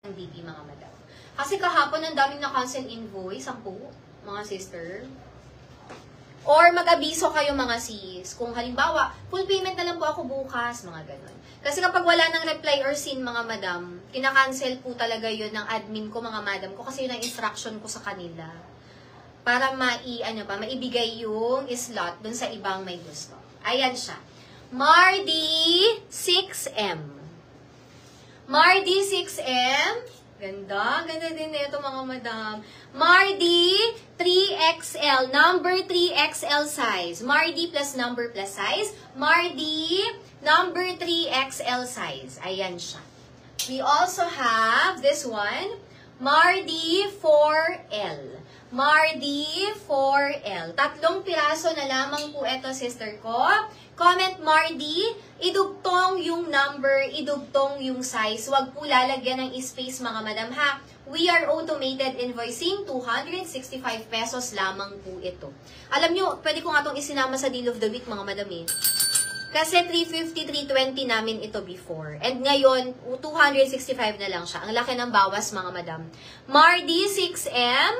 ng BB, mga madam. Kasi kahapon ang daming na-cancel invoice, 10, mga sister. Or mag-abiso kayo, mga sis. Kung halimbawa, full payment na lang po ako bukas, mga ganon. Kasi kapag wala ng reply or seen, mga madam, kinakancel po talaga yun ng admin ko, mga madam ko, kasi yun ang instruction ko sa kanila. Para maibigay yung slot dun sa ibang may gusto. Ayan siya. Mardi 6M. Mardi 6M. Ganda. Ganda din ito, mga madam. Mardi 3XL. Number 3XL size. Mardi plus number plus size. Mardi number 3XL size. Ayan siya. We also have this one. Mardi 4L. Mardi 4L. 3 piraso na lamang po ito, sister ko. Comment Mardi, idugtong yung number, idugtong yung size. Huwag po lalagyan ng space, mga madam, ha. We are automated invoicing, 265 pesos lamang po ito. Alam nyo, pwede ko nga itong isinama sa deal of the week, mga madam, eh. Kasi 350, 320 namin ito before. And ngayon, 265 na lang siya. Ang laki ng bawas, mga madam. Mardi 6M.